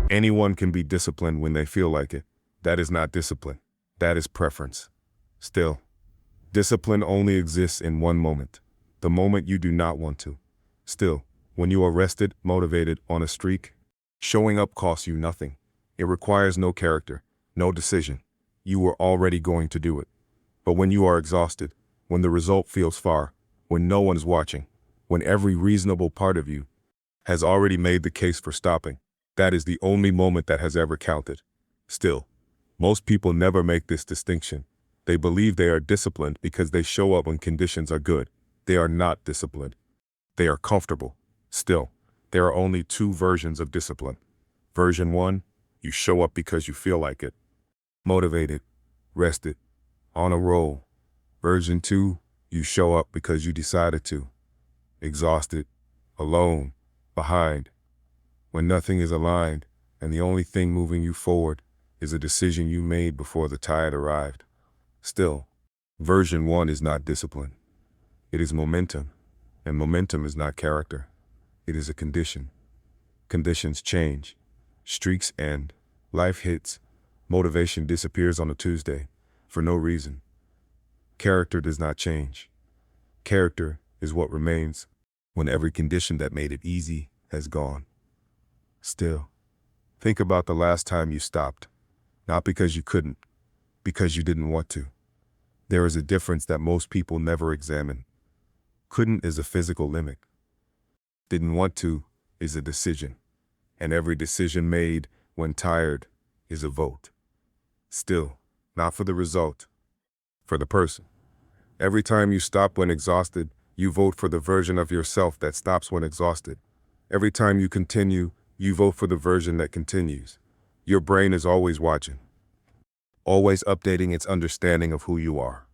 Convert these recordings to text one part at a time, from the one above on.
Anyone can be disciplined when they feel like it. That is not discipline. That is preference. Still, discipline only exists in one moment. The moment you do not want to. Still, when you are rested, motivated, on a streak, showing up costs you nothing. It requires no character, no decision. You were already going to do it. But when you are exhausted, when the result feels far, when no one's watching, when every reasonable part of you has already made the case for stopping, that is the only moment that has ever counted. Still, most people never make this distinction. They believe they are disciplined because they show up when conditions are good. They are not disciplined. They are comfortable. Still, there are only two versions of discipline. Version 1, you show up because you feel like it. Motivated, rested, on a roll. Version 2, you show up because you decided to. Exhausted, alone, behind. When nothing is aligned, and the only thing moving you forward is a decision you made before the tide arrived. Still, version 1 is not discipline. It is momentum, and momentum is not character. It is a condition. Conditions change. Streaks end. Life hits. Motivation disappears on a Tuesday, for no reason. Character does not change. Character is what remains when every condition that made it easy has gone. Still, think about the last time you stopped. Not because you couldn't, because you didn't want to. There is a difference that most people never examine. Couldn't is a physical limit. Didn't want to is a decision. And every decision made when tired is a vote. Still, not for the result, for the person. Every time you stop when exhausted, you vote for the version of yourself that stops when exhausted. Every time you continue, you vote for the version that continues. Your brain is always watching, always updating its understanding of who you are.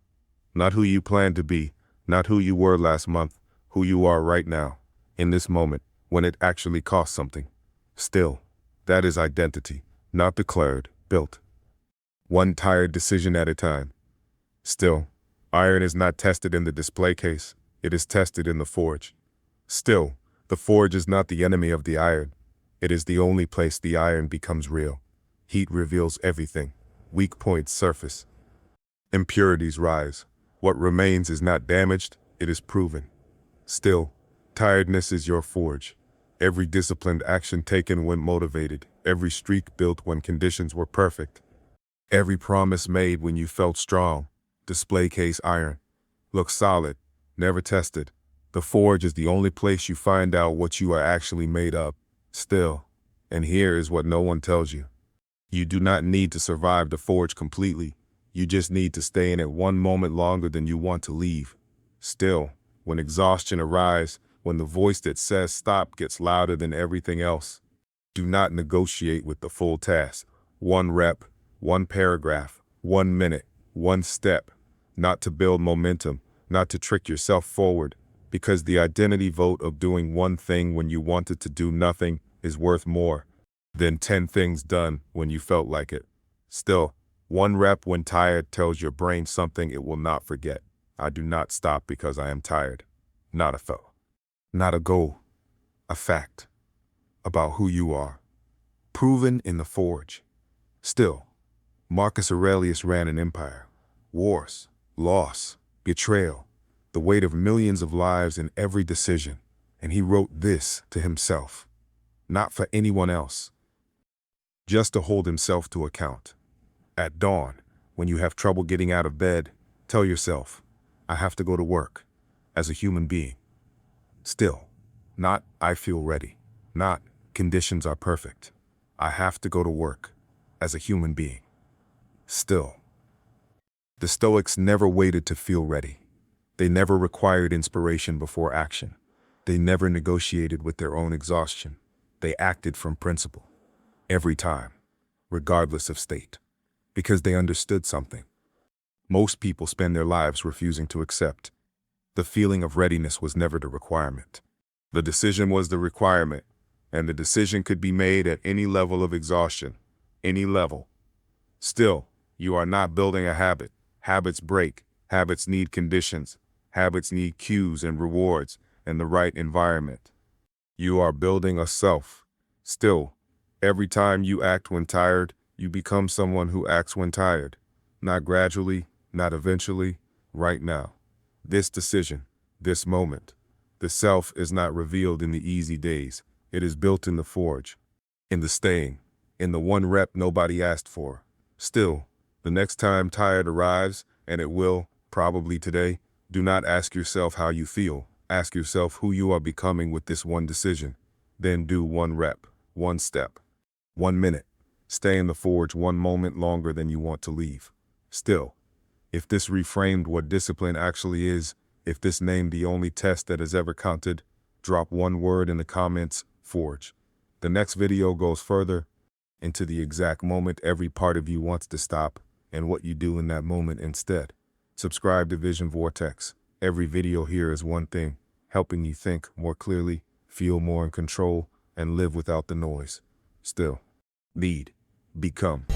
Not who you plan to be, not who you were last month, who you are right now, in this moment, when it actually costs something. Still, that is identity, not declared, built. One tired decision at a time. Still, iron is not tested in the display case, it is tested in the forge. Still, the forge is not the enemy of the iron. It is the only place the iron becomes real. Heat reveals everything. Weak points surface. Impurities rise. What remains is not damaged, it is proven. Still, tiredness is your forge. Every disciplined action taken when motivated, every streak built when conditions were perfect. Every promise made when you felt strong. Display case iron. Looks solid, never tested. The forge is the only place you find out what you are actually made of. Still, and here is what no one tells you. You do not need to survive the forge completely. You just need to stay in it one moment longer than you want to leave. Still, when exhaustion arrives, when the voice that says stop gets louder than everything else, do not negotiate with the full task. One rep, one paragraph, 1 minute, one step. Not to build momentum, not to trick yourself forward, because the identity vote of doing one thing when you wanted to do nothing is worth more than 10 things done when you felt like it. Still, one rep when tired tells your brain something it will not forget. I do not stop because I am tired. Not a thought. Not a goal. A fact. About who you are. Proven in the forge. Still, Marcus Aurelius ran an empire. Wars, loss, betrayal, the weight of millions of lives in every decision. And he wrote this to himself. Not for anyone else. Just to hold himself to account. At dawn, when you have trouble getting out of bed, tell yourself, I have to go to work, as a human being. Still, not I feel ready, not conditions are perfect. I have to go to work, as a human being. Still. The Stoics never waited to feel ready. They never required inspiration before action. They never negotiated with their own exhaustion. They acted from principle. Every time, regardless of state. Because they understood something. Most people spend their lives refusing to accept. The feeling of readiness was never the requirement. The decision was the requirement, and the decision could be made at any level of exhaustion, any level. Still, you are not building a habit. Habits break. Habits need conditions. Habits need cues and rewards and the right environment. You are building a self. Still, Every time you act when tired, you become someone who acts when tired. Not gradually, not eventually, right now. This decision, this moment. The self is not revealed in the easy days. It is built in the forge, in the staying, in the one rep nobody asked for. Still, the next time tired arrives, and it will, probably today, do not ask yourself how you feel. Ask yourself who you are becoming with this one decision. Then do one rep, one step, 1 minute. Stay in the forge one moment longer than you want to leave. Still, if this reframed what discipline actually is, if this named the only test that has ever counted, drop one word in the comments, forge. The next video goes further into the exact moment every part of you wants to stop and what you do in that moment instead. Subscribe to Vision Vortex. Every video here is one thing, helping you think more clearly, feel more in control, and live without the noise. Still, lead, become.